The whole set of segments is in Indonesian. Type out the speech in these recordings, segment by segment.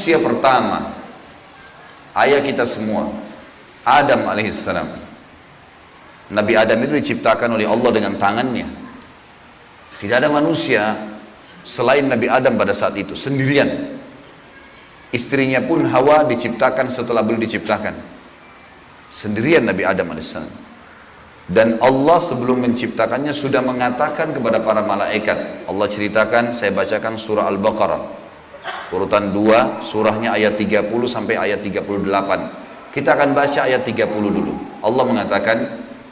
manusia pertama, ayah kita semua, Adam alaihissalam. Nabi Adam itu diciptakan oleh Allah dengan tangannya. Tidak ada manusia selain Nabi Adam pada saat itu, sendirian. Istrinya pun Hawa diciptakan setelah beliau diciptakan. Sendirian Nabi Adam alaihissalam. Dan Allah sebelum menciptakannya sudah mengatakan kepada para malaikat. Allah ceritakan, saya bacakan surah Al-Baqarah. Urutan 2, surahnya ayat 30 sampai ayat 38. Kita akan baca ayat 30 dulu. Allah mengatakan,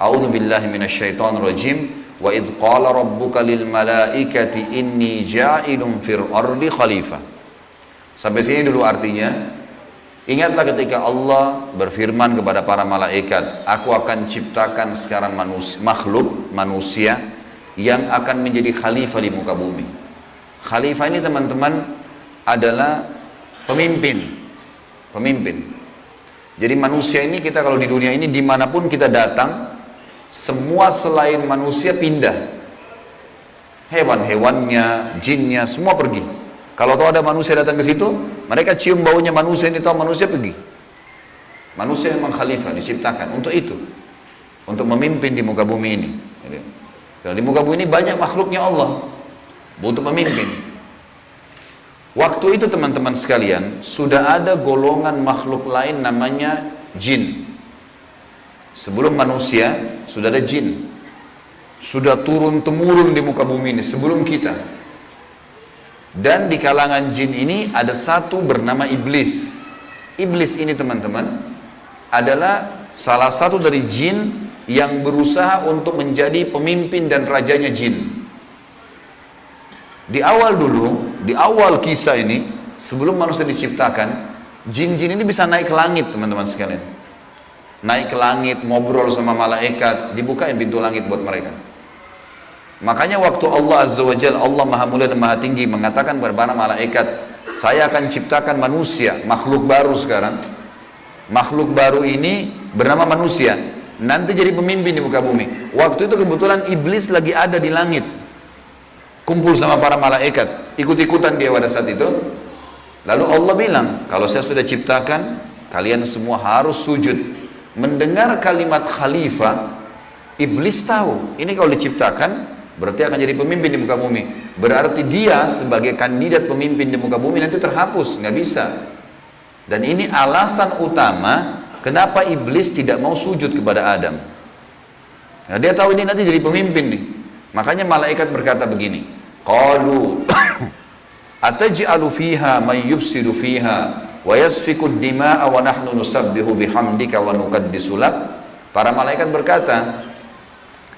A'udzu billahi minasyaitonir rajim, wa idz qala rabbuka lil malaikati inni ja'ilun fil ardi khalifah. Sampai sini dulu artinya. Ingatlah ketika Allah berfirman kepada para malaikat, aku akan ciptakan sekarang manusia yang akan menjadi khalifah di muka bumi. Khalifah ini teman-teman adalah pemimpin. Jadi manusia ini, kita kalau di dunia ini dimanapun kita datang, semua selain manusia pindah. Hewan-hewannya, jinnya, semua pergi. Kalau tahu ada manusia datang ke situ, mereka cium baunya manusia ini, tahu manusia pergi. Manusia memang khalifah, diciptakan untuk itu, untuk memimpin di muka bumi ini. Karena di muka bumi ini banyak makhluknya Allah, butuh pemimpin. Waktu itu teman-teman sekalian, sudah ada golongan makhluk lain namanya jin. Sebelum manusia, sudah ada jin. Sudah turun-temurun di muka bumi ini, sebelum kita. Dan di kalangan jin ini ada satu bernama iblis. Iblis ini teman-teman adalah salah satu dari jin yang berusaha untuk menjadi pemimpin dan rajanya jin. Di awal dulu, di awal kisah ini, sebelum manusia diciptakan, jin-jin ini bisa naik ke langit teman-teman sekalian. Naik ke langit, ngobrol sama malaikat, dibukain pintu langit buat mereka. Makanya waktu Allah Azza wa Jalla, Allah Maha Mulia dan Maha Tinggi, mengatakan kepada para malaikat, saya akan ciptakan manusia, makhluk baru sekarang. Makhluk baru ini bernama manusia, nanti jadi pemimpin di muka bumi. Waktu itu kebetulan iblis lagi ada di langit, kumpul sama para malaikat, ikut-ikutan dia pada saat itu. Lalu Allah bilang, kalau saya sudah ciptakan, kalian semua harus sujud. Mendengar kalimat khalifah, iblis tahu, ini kalau diciptakan, berarti akan jadi pemimpin di muka bumi. Berarti dia sebagai kandidat pemimpin di muka bumi nanti terhapus, nggak bisa. Dan ini alasan utama, kenapa iblis tidak mau sujud kepada Adam. Nah, dia tahu ini nanti jadi pemimpin nih. Makanya malaikat berkata begini, qalu ataj'alu fiha may yufsidu fiha wa yasfiku ad-dima'a wa nahnu nusabbihu bihamdika wa nuqaddisu lak. Para malaikat berkata,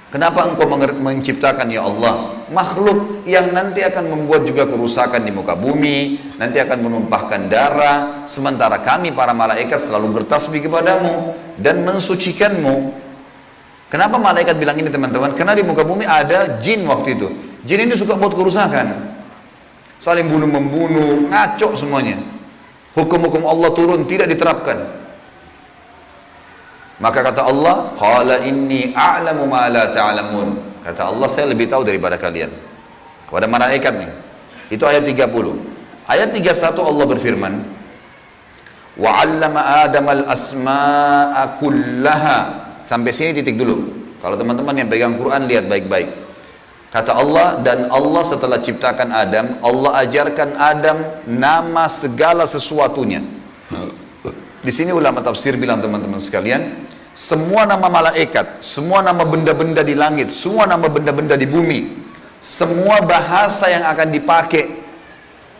kenapa engkau menciptakan ya Allah makhluk yang nanti akan membuat juga kerusakan di muka bumi, nanti akan menumpahkan darah, sementara kami para malaikat selalu bertasbih kepadamu dan mensucikanmu. Kenapa malaikat bilang ini teman-teman? Karena di muka bumi ada jin waktu itu. Jin ini suka buat kerusakan, saling bunuh-membunuh, ngaco semuanya. Hukum-hukum Allah turun, tidak diterapkan. Maka kata Allah, qala inni a'lamu ma la ta'lamun. Kata Allah, saya lebih tahu daripada kalian. Kepada malaikat nih. Itu ayat 30. Ayat 31 Allah berfirman, wa 'allama Adamal asma'a kullaha. Sampai sini titik dulu. Kalau teman-teman yang pegang Quran lihat baik-baik. Kata Allah, dan Allah setelah ciptakan Adam, Allah ajarkan Adam nama segala sesuatunya. Di sini ulama tafsir bilang teman-teman sekalian, semua nama malaikat, semua nama benda-benda di langit, semua nama benda-benda di bumi, semua bahasa yang akan dipakai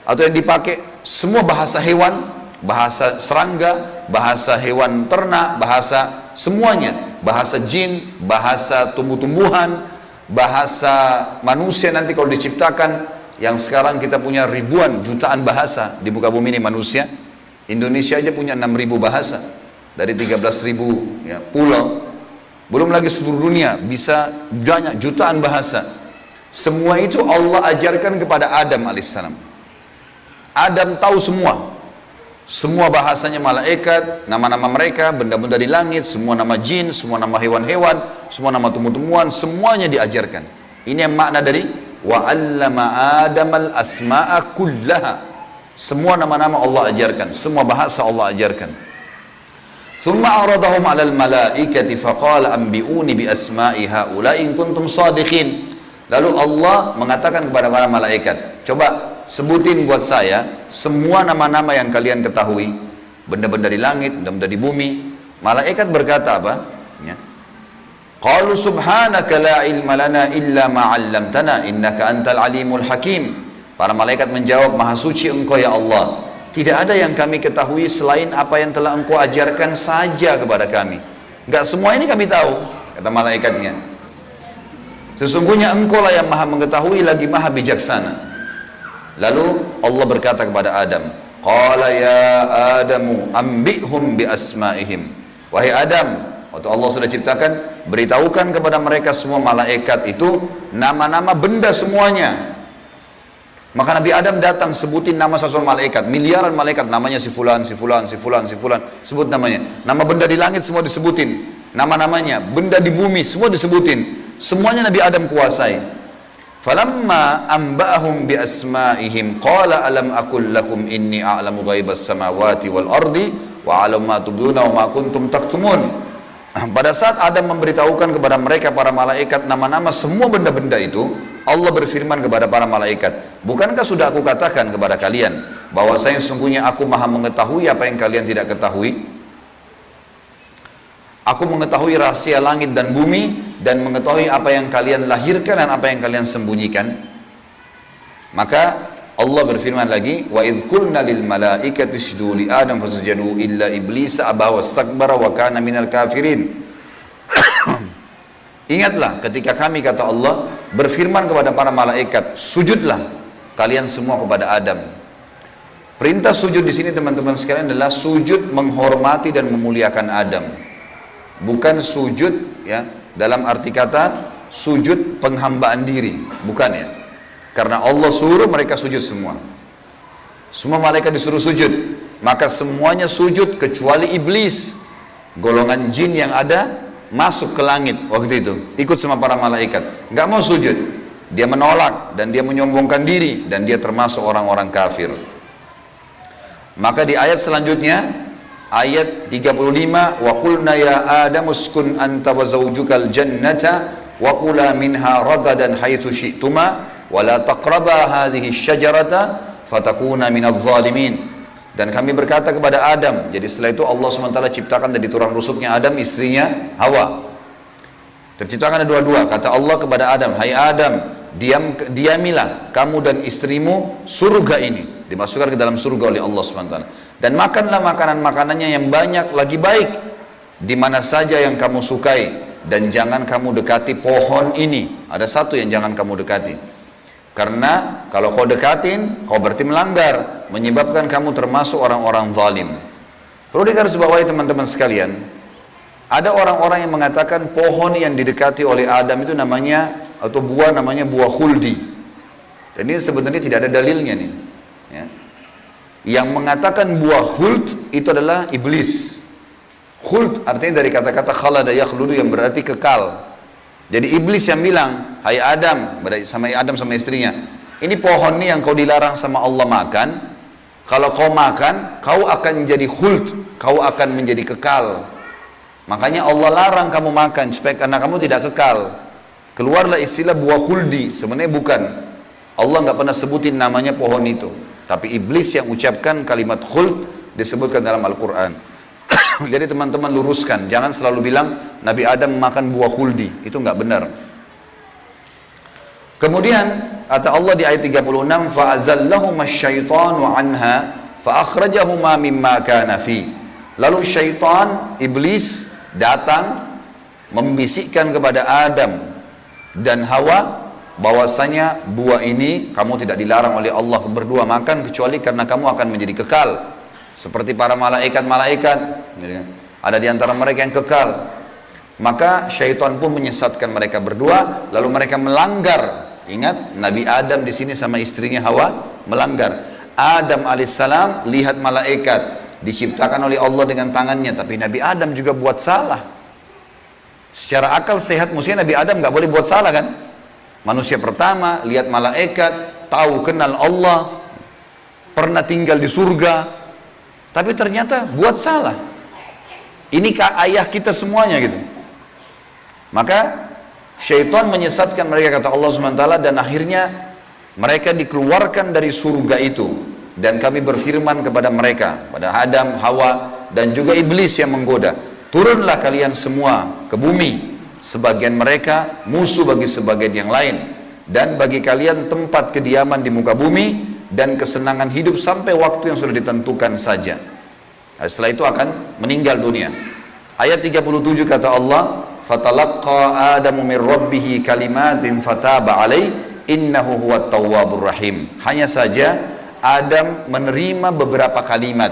atau yang dipakai, semua bahasa hewan, bahasa serangga, bahasa hewan ternak, bahasa semuanya, bahasa jin, bahasa tumbuh-tumbuhan, bahasa manusia nanti kalau diciptakan, yang sekarang kita punya ribuan, jutaan bahasa di muka bumi ini manusia. Indonesia aja punya 6.000 bahasa dari 13.000 ya, pulau. Belum lagi seluruh dunia bisa banyak jutaan bahasa. Semua itu Allah ajarkan kepada Adam alaihissalam. Adam tahu semua. Semua bahasanya malaikat, nama-nama mereka, benda-benda di langit, semua nama jin, semua nama hewan-hewan, semua nama tumbuh-tumbuhan, semuanya diajarkan. Ini yang makna dari wa 'allama Adamal asma'a kullaha. Semua nama-nama Allah ajarkan, semua bahasa Allah ajarkan. Thumma aradahum 'alal malaikati faqala anbi'uni bi asma'i haula'i in kuntum shadiqin. Lalu Allah mengatakan kepada para malaikat, coba sebutin buat saya semua nama-nama yang kalian ketahui, benda-benda di langit, benda-benda di bumi. Malaikat berkata apa? Ya. Qalu subhanaka la ilma lana illa ma 'allamtana innaka antal alimul hakim. Para malaikat menjawab, maha suci engkau ya Allah, tidak ada yang kami ketahui selain apa yang telah engkau ajarkan saja kepada kami. Enggak semua ini kami tahu, kata malaikatnya. Sesungguhnya engkau lah yang maha mengetahui lagi maha bijaksana. Lalu Allah berkata kepada Adam, qala ya Adamu ambihum bi asma'ihim. Wahai Adam, waktu Allah sudah ciptakan, beritahukan kepada mereka semua malaikat itu nama-nama benda semuanya. Maka Nabi Adam datang sebutin nama satu malaikat, miliaran malaikat, namanya si fulan, si fulan, si fulan, si fulan, sebut namanya. Nama benda di langit semua disebutin, nama-namanya, benda di bumi semua disebutin. Semuanya Nabi Adam kuasai. Falamma amba'ahum bi asma'ihim qala alam aqul lakum inni a'lamu ghaibas samawati wal ardi wa a'lamu ma tubduna wa ma kuntum taktumun. Pada saat Adam memberitahukan kepada mereka para malaikat nama-nama semua benda-benda itu, Allah berfirman kepada para malaikat, bukankah sudah aku katakan kepada kalian bahwasanya sesungguhnya aku maha mengetahui apa yang kalian tidak ketahui? Aku mengetahui rahasia langit dan bumi dan mengetahui apa yang kalian lahirkan dan apa yang kalian sembunyikan. Maka Allah berfirman lagi, wa idh qulna lil malaikati isjudu li Adam fasajadu illa iblis aba wastakbara wa kana minal kafirin. Ingatlah ketika kami, kata Allah, berfirman kepada para malaikat, sujudlah kalian semua kepada Adam. Perintah sujud di sini teman-teman sekalian adalah sujud menghormati dan memuliakan Adam. Bukan sujud ya dalam arti kata sujud penghambaan diri, bukan ya. Karena Allah suruh mereka sujud semua. Semua malaikat disuruh sujud. Maka semuanya sujud kecuali iblis. Golongan jin yang ada masuk ke langit waktu itu. Ikut sama para malaikat. Nggak mau sujud. Dia menolak dan dia menyombongkan diri. Dan dia termasuk orang-orang kafir. Maka di ayat selanjutnya, ayat 35, wa qulna ya Adam uskun anta wa zawjukal jannata wa kula minha ragadan haitsu syi'tuma wala taqraba hadhihi syajarata fatakuna minadh dhalimin. Dan kami berkata kepada Adam, jadi setelah itu Allah SWT ciptakan dari tulang rusuknya Adam istrinya Hawa. Terciptakan ada dua-dua. Kata Allah kepada Adam, hai Adam, diamilah kamu dan istrimu surga ini, dimasukkan ke dalam surga oleh Allah SWT. Dan makanlah makanan-makanannya yang banyak lagi baik di mana saja yang kamu sukai, dan jangan kamu dekati pohon ini. Ada satu yang jangan kamu dekati. Karena kalau kau dekatin, kau berarti melanggar, menyebabkan kamu termasuk orang-orang zalim. Perlu digarisbawahi teman-teman sekalian, ada orang-orang yang mengatakan pohon yang didekati oleh Adam itu namanya, atau buah namanya buah khuldi. Dan ini sebenarnya tidak ada dalilnya nih. Ya. Yang mengatakan buah khuld itu adalah iblis. Khuld artinya dari kata-kata khalada yakhludu yang berarti kekal. Jadi iblis yang bilang, hai Adam, sama istrinya, ini pohon nih yang kau dilarang sama Allah makan. Kalau kau makan, kau akan menjadi khuld, kau akan menjadi kekal. Makanya Allah larang kamu makan supaya karena kamu tidak kekal. Keluarlah istilah buah khuldi. Sebenarnya bukan. Allah nggak pernah sebutin namanya pohon itu. Tapi iblis yang ucapkan kalimat khuld disebutkan dalam Al-Quran. Jadi teman-teman luruskan, jangan selalu bilang Nabi Adam makan buah khuldi, itu nggak benar. Kemudian kata Allah di ayat 36, fa'azallahuma syaitanu anha fa'akhrajahuma mimma kana fi. Lalu syaitan, iblis datang membisikkan kepada Adam dan Hawa bahwasanya buah ini kamu tidak dilarang oleh Allah berdua makan kecuali karena kamu akan menjadi kekal. Seperti para malaikat-malaikat, ada di antara mereka yang kekal. Maka syaitan pun menyesatkan mereka berdua, lalu mereka melanggar. Ingat, Nabi Adam di sini sama istrinya Hawa melanggar. Adam alaihissalam lihat malaikat diciptakan oleh Allah dengan tangannya, tapi Nabi Adam juga buat salah. Secara akal sehat mestinya Nabi Adam nggak boleh buat salah kan? Manusia pertama lihat malaikat, tahu kenal Allah. pernah tinggal di surga, tapi ternyata buat salah. Ini ayah kita semuanya gitu. Maka syaitan menyesatkan mereka, kata Allah SWT, dan akhirnya mereka dikeluarkan dari surga itu. Dan kami berfirman kepada mereka, pada Adam, Hawa, dan juga iblis yang menggoda, turunlah kalian semua ke bumi. Sebagian mereka musuh bagi sebagian yang lain, dan bagi kalian tempat kediaman di muka bumi dan kesenangan hidup sampai waktu yang sudah ditentukan saja. Nah, setelah itu akan meninggal dunia. Ayat 37 kata Allah, fatalaqqa Adamu min rabbih kalimatin fataba alaih innahu huwat tawwabur rahim. Hanya saja Adam menerima beberapa kalimat.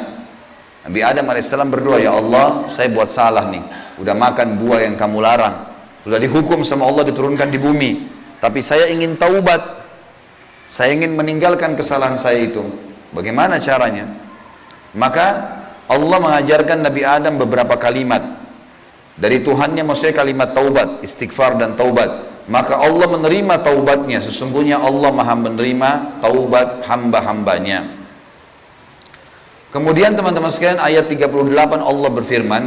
Nabi Adam alaihissalam berdoa, ya Allah, saya buat salah nih, udah makan buah yang kamu larang, sudah dihukum sama Allah diturunkan di bumi, tapi saya ingin taubat, saya ingin meninggalkan kesalahan saya itu. Bagaimana caranya? Maka Allah mengajarkan Nabi Adam beberapa kalimat dari Tuhannya, maksudnya kalimat taubat, istighfar dan taubat. Maka Allah menerima taubatnya. Sesungguhnya Allah maha menerima taubat hamba-hambanya. Kemudian teman-teman sekalian, ayat 38 Allah berfirman,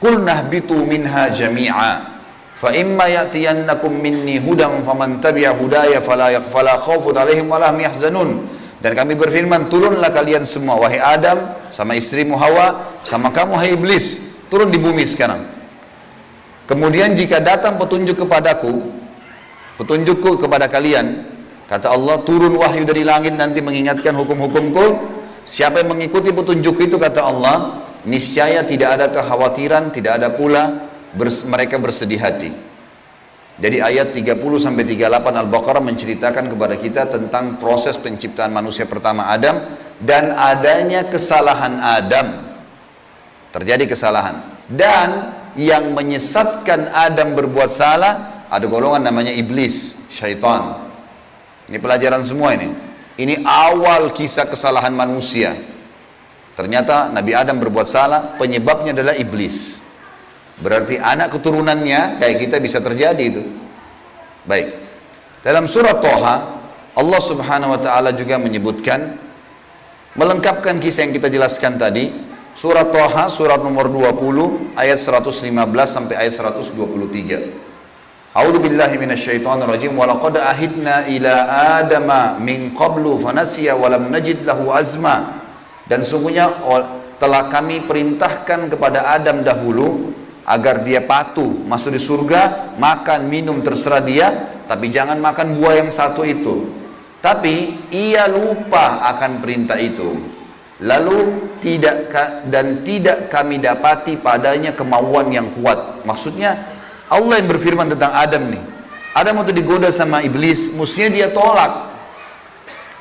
qul nahbitu minha jami'a fa imma ya'tiyannakum minni hudan faman tabi'a hudaya fala khaufun 'alaihim wa la hum yahzanun. Dan kami berfirman, turunlah kalian semua, wahai Adam, sama istrimu Hawa, sama kamu hai iblis, turun di bumi sekarang. Kemudian jika datang petunjuk kepadaku, petunjukku kepada kalian, kata Allah, turun wahyu dari langit nanti mengingatkan hukum-hukumku. Siapa yang mengikuti petunjuk itu, kata Allah, niscaya tidak ada kekhawatiran, tidak ada pula mereka bersedih hati. Jadi ayat 30-38 Al-Baqarah menceritakan kepada kita tentang proses penciptaan manusia pertama Adam dan adanya kesalahan Adam. Terjadi kesalahan. Dan yang menyesatkan Adam berbuat salah, ada golongan namanya iblis, syaitan. Ini pelajaran semua ini. Ini awal kisah kesalahan manusia. Ternyata Nabi Adam berbuat salah, penyebabnya adalah iblis. Berarti anak keturunannya kayak kita bisa terjadi itu. Baik. Dalam surat Toha, Allah Subhanahu wa taala juga menyebutkan, melengkapkan kisah yang kita jelaskan tadi. Surat Toha, surat nomor 20, ayat 115 sampai ayat 123. A'udzu billahi minasyaitonir rajim. Wa laqad ahidna ila adama min qablu fanasiya wa lam najid lahu azma. Dan sungguhnya telah kami perintahkan kepada Adam dahulu agar dia patuh masuk di surga, makan minum terserah dia, tapi jangan makan buah yang satu itu. Tapi ia lupa akan perintah itu. Lalu tidak kami dapati padanya kemauan yang kuat. Maksudnya Allah yang berfirman tentang Adam nih. Adam waktu digoda sama iblis, mestinya dia tolak.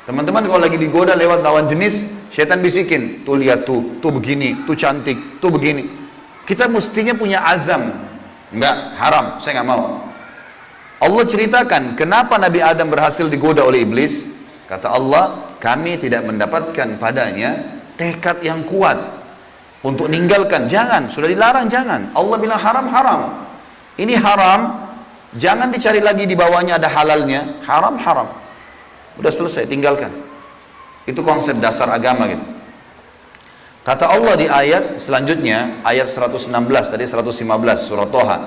Teman-teman kalau lagi digoda lewat lawan jenis, syaitan bisikin, tuh lihat tuh begini, tuh cantik, tuh begini. Kita mestinya punya azam, enggak, haram, saya nggak mau. Allah ceritakan kenapa Nabi Adam berhasil digoda oleh iblis. Kata Allah, kami tidak mendapatkan padanya tekad yang kuat untuk meninggalkan. Jangan, sudah dilarang jangan. Allah bilang haram, haram. Ini haram, jangan dicari lagi di bawahnya ada halalnya. Haram, haram. Udah selesai, tinggalkan. Itu konsep dasar agama gitu. Kata Allah di ayat selanjutnya, ayat 116 tadi 115 surat Toha.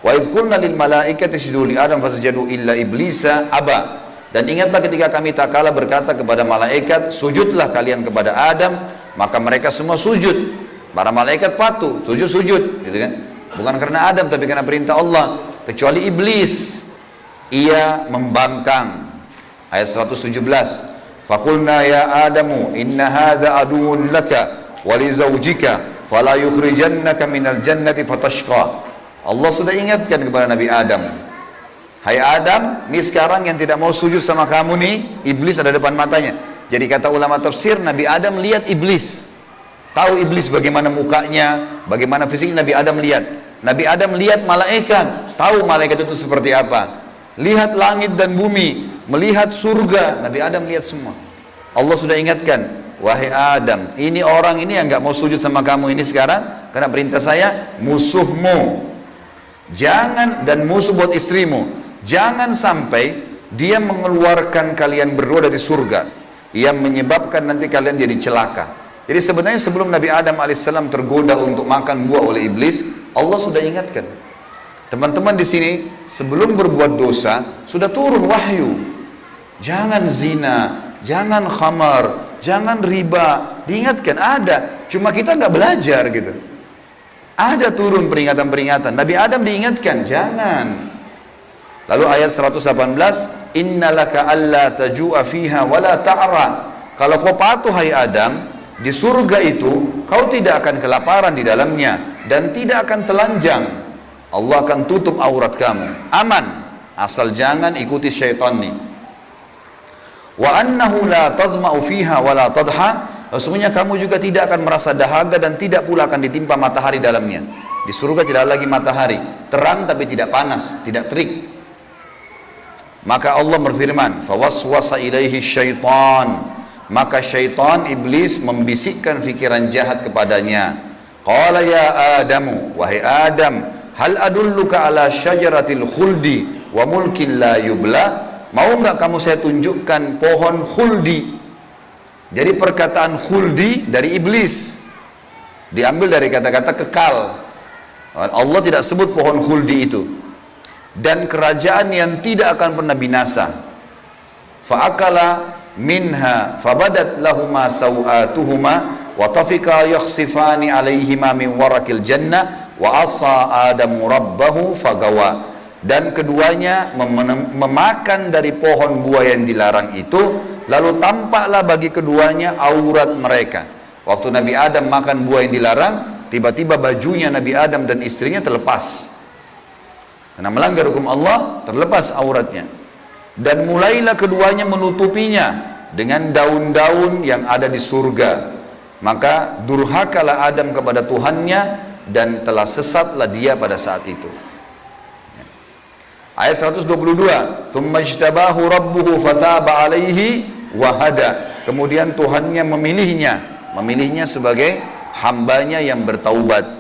Wa idh qulna lil malaikati isjudu li Adam fasajadu illa iblisa aba. Dan ingatlah ketika kami tak kala berkata kepada malaikat, sujudlah kalian kepada Adam, maka mereka semua sujud. Para malaikat patuh, sujud, gitu kan? Bukan karena Adam, tapi karena perintah Allah. Kecuali iblis, ia membangkang. Ayat 117. Faqulna ya Adamu inna hadza aduwwun laka wa li zawjika fala yukhrijannaka minal jannati fatashqa. Allah sudah ingatkan kepada Nabi Adam. Hai Adam, ini sekarang yang tidak mau sujud sama kamu nih, iblis ada depan matanya. Jadi kata ulama tafsir, Nabi Adam lihat iblis. Tahu iblis bagaimana mukanya, bagaimana fisiknya, Nabi Adam lihat. Nabi Adam lihat malaikat, tahu malaikat itu seperti apa. Lihat langit dan bumi, melihat surga, Nabi Adam lihat semua. Allah sudah ingatkan, wahai Adam, ini orang ini yang nggak mau sujud sama kamu ini sekarang, karena perintah saya, musuhmu. Jangan, dan musuh buat istrimu. Jangan sampai dia mengeluarkan kalian berdua dari surga. yang menyebabkan nanti kalian jadi celaka. Jadi sebenarnya sebelum Nabi Adam alaihissalam tergoda untuk makan buah oleh iblis, Allah sudah ingatkan. Teman-teman di sini sebelum berbuat dosa sudah turun wahyu. Jangan zina, jangan khamar, jangan riba. Diingatkan ada, cuma kita nggak belajar gitu. Ada turun peringatan-peringatan. Nabi Adam diingatkan, jangan. Lalu ayat 118, innalaka alla taju'a fiha wala ta'ra. Kalau kau patuh hai Adam, di surga itu kau tidak akan kelaparan di dalamnya dan tidak akan telanjang. Allah akan tutup aurat kamu. Aman, asal jangan ikuti syaitan nih. Wa annahu la tadma'u fiha wala tadha. Sesungguhnya kamu juga tidak akan merasa dahaga dan tidak pula akan ditimpa matahari dalamnya. Di surga tidak lagi matahari, terang tapi tidak panas, tidak terik. Maka Allah berfirman, fawaswasa ilaihi syaitan. Maka syaitan, iblis membisikkan fikiran jahat kepadanya. Qala ya Adamu, wahai Adam, hal adulluka ala syajaratil khuldi wa mulkin la yubla. Mau nggak kamu saya tunjukkan pohon khuldi? Jadi perkataan khuldi dari iblis, diambil dari kata-kata kekal. Allah tidak sebut pohon khuldi itu. Dan kerajaan yang tidak akan pernah binasa. Fa'akala minha fabadat lahuma sawatuhuma wa tafika yakhsifani alaihima min warakil jannah wa asa adamu rabbahu fagawa. Dan keduanya memakan dari pohon buah yang dilarang itu, lalu tampaklah bagi keduanya aurat mereka. Waktu Nabi Adam makan buah yang dilarang, tiba-tiba bajunya Nabi Adam dan istrinya terlepas. Karena melanggar hukum Allah, terlepas auratnya. Dan mulailah keduanya menutupinya dengan daun-daun yang ada di surga. Maka durhakalah Adam kepada Tuhannya dan telah sesatlah dia pada saat itu. Ayat 122, "Tsumma ijtabahu rabbuhu fataba 'alaihi wa hada." Kemudian Tuhannya memilihnya sebagai hambanya yang bertaubat.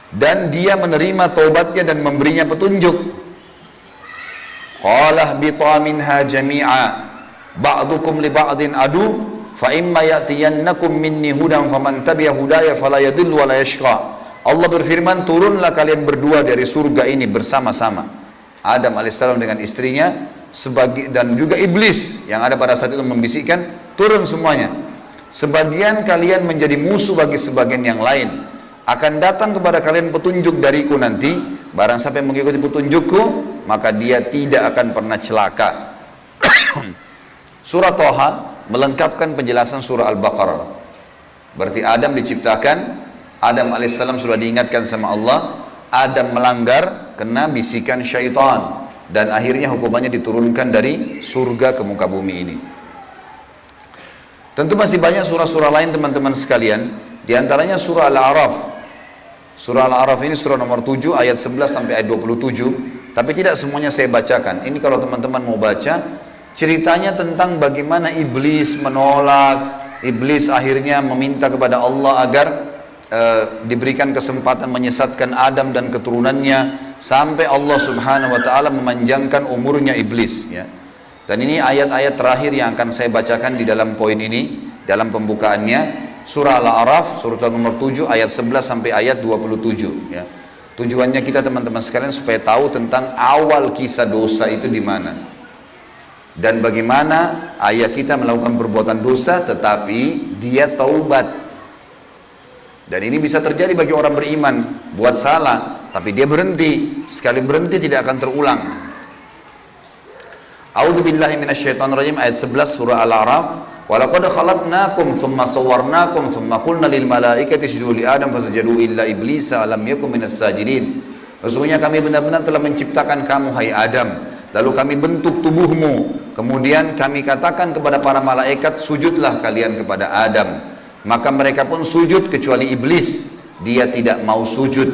Dan dia menerima taubatnya dan memberinya petunjuk. Qala bita minha jami'a ba'dukum li ba'din adu fa imma ya'tiyannakum minni hudan faman tabi'a hudaya fala yadhillu wa la yashqa. Allah berfirman, turunlah kalian berdua dari surga ini bersama-sama. Adam alaihissalam dengan istrinya dan juga iblis yang ada pada saat itu membisikkan, turun semuanya. Sebagian kalian menjadi musuh bagi sebagian yang lain. Akan datang kepada kalian petunjuk dariku nanti. Barang siapa yang mengikuti petunjukku, maka dia tidak akan pernah celaka. Surah Thaha melengkapkan penjelasan surah Al-Baqarah. Berarti Adam diciptakan, Adam alaihissalam sudah diingatkan sama Allah, Adam melanggar kena bisikan syaitan dan akhirnya hukumannya diturunkan dari surga ke muka bumi ini. Tentu masih banyak surah-surah lain teman-teman sekalian, diantaranya surah Al-A'raf. Surah Al-A'raf ini surah nomor 7 ayat 11 sampai ayat 27, tapi tidak semuanya saya bacakan. Ini kalau teman-teman mau baca, ceritanya tentang bagaimana iblis menolak, iblis akhirnya meminta kepada Allah agar diberikan kesempatan menyesatkan Adam dan keturunannya sampai Allah subhanahu wa ta'ala memanjangkan umurnya iblis ya. Dan ini ayat-ayat terakhir yang akan saya bacakan di dalam poin ini, dalam pembukaannya, surah Al-A'raf surah nomor 7 ayat 11 sampai ayat 27 ya. Tujuannya kita teman-teman sekalian supaya tahu tentang awal kisah dosa itu di mana dan bagaimana ayah kita melakukan perbuatan dosa tetapi dia taubat. Dan ini bisa terjadi bagi orang beriman, buat salah, tapi dia berhenti. Sekali berhenti tidak akan terulang. A'udzubillahi minasyaitonirrajim ayat 11 surah Al-A'raf. Wa laqad khalaqnakum tsumma sawwarnakum tsumma qulna lil malaikati isjudu li Adam fasajadu illa iblisa lam yakun minas sajidin. Sesungguhnya kami benar-benar telah menciptakan kamu hai Adam, lalu kami bentuk tubuhmu, kemudian kami katakan kepada para malaikat, sujudlah kalian kepada Adam. Maka mereka pun sujud kecuali iblis, dia tidak mau sujud.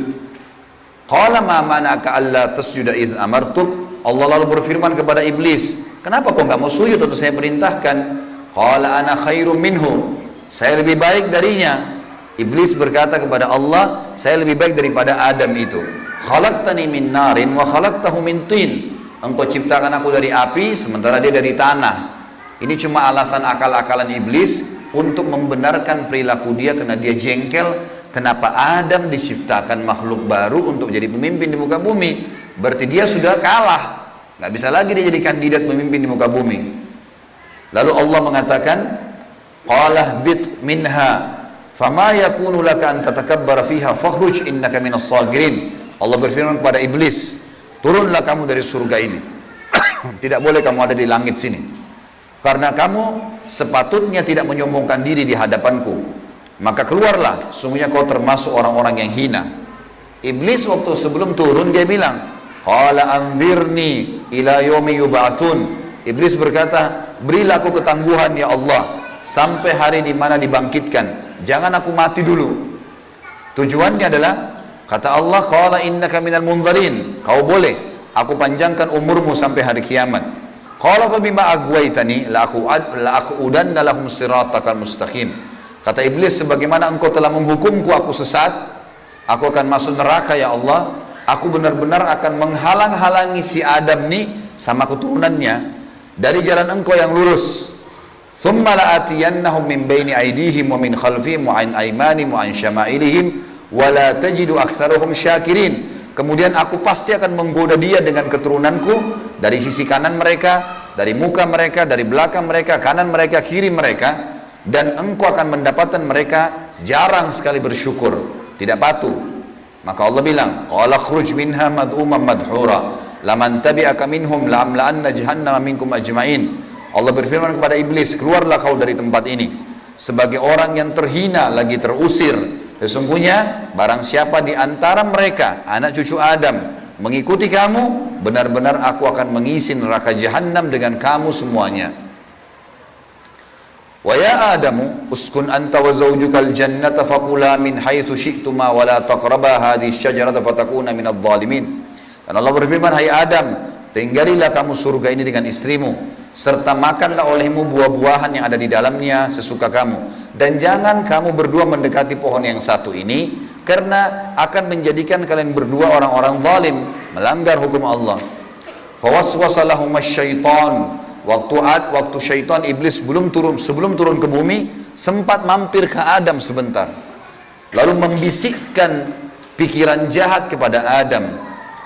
Qala ma mana'aka alla tasjuda idh amartuk. Allah lalu berfirman kepada iblis, kenapa kau enggak mau sujud waktu saya perintahkan? Qala ana khairum minhu. Saya lebih baik darinya. Iblis berkata kepada Allah, saya lebih baik daripada Adam itu. Khalaqtani min narin wa khalaqtahu min tin. Engkau ciptakan aku dari api sementara dia dari tanah. Ini cuma alasan akal-akalan iblis untuk membenarkan perilaku dia karena dia jengkel. Kenapa Adam diciptakan makhluk baru untuk jadi pemimpin di muka bumi? Berarti dia sudah kalah, nggak bisa lagi dia jadi kandidat pemimpin di muka bumi. Lalu Allah mengatakan, qala bit minha fama yakunu laka an tatakabbara fiha fakhruj innaka minas sagirin. Allah berfirman kepada iblis, turunlah kamu dari surga ini. Tidak boleh kamu ada di langit sini, karena kamu sepatutnya tidak menyombongkan diri di hadapanku. Maka keluarlah, sungguhnya kau termasuk orang-orang yang hina. Iblis waktu sebelum turun dia bilang, qala anzirni ila yaumi yub'atsun. Iblis berkata, berilah aku ketangguhan ya Allah sampai hari di mana dibangkitkan. Jangan aku mati dulu. Tujuannya adalah, kata Allah, qala innaka minal munzarin. Kau boleh aku panjangkan umurmu sampai hari kiamat. Qala fa bima aghwaytani la aqudanna lahum siratakal mustaqim. Kata iblis, sebagaimana engkau telah menghukumku aku sesat, aku akan masuk neraka ya Allah. Aku benar-benar akan menghalang-halangi si Adam nih sama keturunannya dari jalan engkau yang lurus. Thumma la'atiyannahum min baini aydihim wa min khalfihim wa an aymanihim wa an syama'ilihim wa la tajidu aktsarahum syakirin. Kemudian aku pasti akan menggoda dia dengan keturunanku dari sisi kanan mereka, dari muka mereka, dari belakang mereka, kanan mereka, kiri mereka, dan engkau akan mendapatkan mereka jarang sekali bersyukur, tidak patuh. Maka Allah bilang, qala khruj minha mad'uman madhura laman tabi'aka minhum la'amla'anna jahannama minkum ajma'in. Allah berfirman kepada iblis, keluarlah kau dari tempat ini sebagai orang yang terhina lagi terusir. Sesungguhnya barang siapa di antara mereka anak cucu Adam mengikuti kamu, benar-benar aku akan mengisi neraka jahanam dengan kamu semuanya. Wa ya Adamu uskun anta wa zawjukal jannata faqula min haitsu syi'tuma wa la taqraba hadhihi syajarata fatakuna minadh dhalimin. Dan Allah berfirman, hai Adam, tinggalilah kamu surga ini dengan istrimu, serta makanlah olehmu buah-buahan yang ada di dalamnya sesuka kamu, dan jangan kamu berdua mendekati pohon yang satu ini, karena akan menjadikan kalian berdua orang-orang zalim, melanggar hukum Allah. Fawaswasa lahumas syaitan. Waktu syaitan iblis sebelum turun ke bumi, sempat mampir ke Adam sebentar, lalu membisikkan pikiran jahat kepada Adam,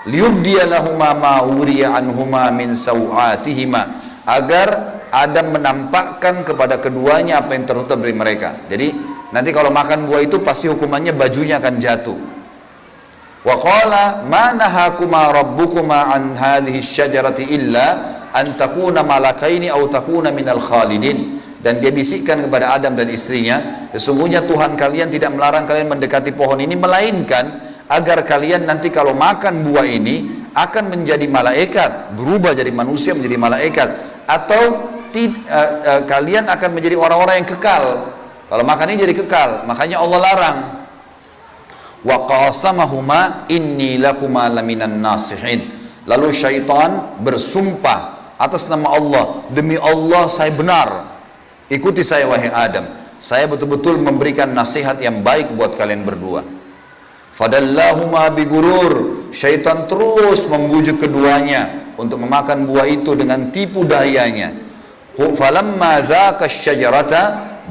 liyubdiya lahuma ma wuriya anhuma min sawatihima, agar Adam menampakkan kepada keduanya apa yang tertutup dari mereka. Jadi nanti kalau makan buah itu pasti hukumannya bajunya akan jatuh. Wa qala ma nahakuma rabbukuma an hadhihi syajarati illa an takuna malakaini aw takuna minal khalidin. Dan dia bisikkan kepada Adam dan istrinya, sesungguhnya Tuhan kalian tidak melarang kalian mendekati pohon ini, melainkan agar kalian nanti kalau makan buah ini akan menjadi malaikat, berubah jadi manusia menjadi malaikat, atau kalian akan menjadi orang-orang yang kekal. Kalau makan ini jadi kekal, makanya Allah larang. Wa qasamahuma inni lakuma laminan nasihin. Lalu syaitan bersumpah atas nama Allah, demi Allah saya benar, ikuti saya wahai Adam, saya betul-betul memberikan nasihat yang baik buat kalian berdua. Fadallahuma bigurur. Syaitan terus membujuk keduanya untuk memakan buah itu dengan tipu dayanya. Falamma dzaka syajarata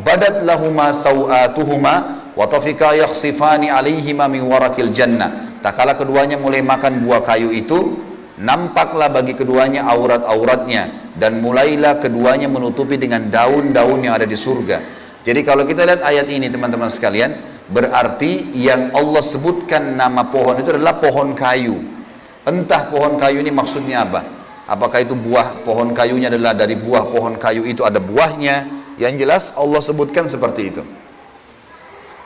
badat lahuma sawatuhuma wa tafika yakhsifani alaihima min warakil jannah. Tak kala keduanya mulai makan buah kayu itu, nampaklah bagi keduanya aurat-auratnya, dan mulailah keduanya menutupi dengan daun-daun yang ada di surga. Jadi kalau kita lihat ayat ini teman-teman sekalian, berarti yang Allah sebutkan nama pohon itu adalah pohon kayu. Entah pohon kayu ini maksudnya apa, apakah itu buah pohon kayunya adalah dari buah pohon kayu itu ada buahnya, yang jelas Allah sebutkan seperti itu.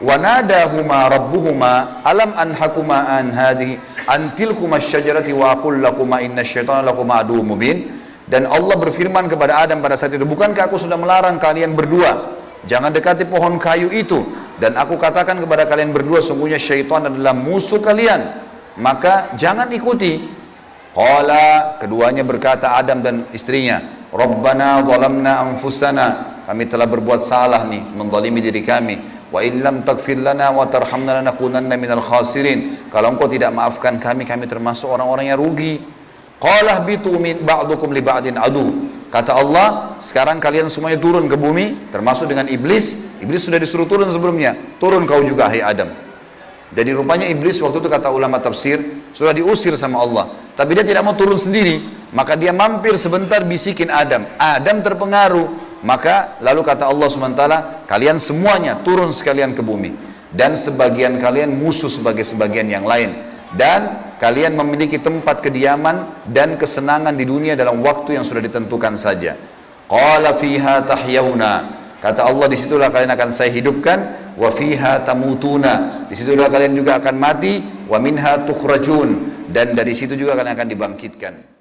Wa nadahuma rabbuhuma alam anhakuma an hadhihi an tilkuma syajarati wa aqul lakuma inna syaitana lakuma aduwwum mubin. Dan Allah berfirman kepada Adam pada saat itu, bukankah aku sudah melarang kalian berdua jangan dekati pohon kayu itu, dan aku katakan kepada kalian berdua sungguhnya syaitan adalah musuh kalian, maka jangan ikuti. Qala, keduanya berkata Adam dan istrinya, Rabbana zalamna anfusana, kami telah berbuat salah nih, menzalimi diri kami. Wa illam taghfir lana wa tarhamna lanakunanna minal khasirin. Kalau engkau tidak maafkan kami, kami termasuk orang-orang yang rugi. Qala bitu min ba'dukum li ba'din adu. Kata Allah, sekarang kalian semuanya turun ke bumi, termasuk dengan iblis. Iblis sudah disuruh turun sebelumnya. Turun kau juga, hai Adam. Jadi rupanya iblis waktu itu kata ulama tafsir, sudah diusir sama Allah. Tapi dia tidak mau turun sendiri. Maka dia mampir sebentar bisikin Adam. Adam terpengaruh. Maka lalu kata Allah SWT, kalian semuanya turun sekalian ke bumi. Dan sebagian kalian musuh sebagai sebagian yang lain. Dan kalian memiliki tempat kediaman dan kesenangan di dunia dalam waktu yang sudah ditentukan saja. Qala fiha tahyawna. Kata Allah, disitulah kalian akan saya hidupkan. Wa fiha tamutuna. Disitulah kalian juga akan mati. Wa minha tukhrajun. Dan dari situ juga kalian akan dibangkitkan.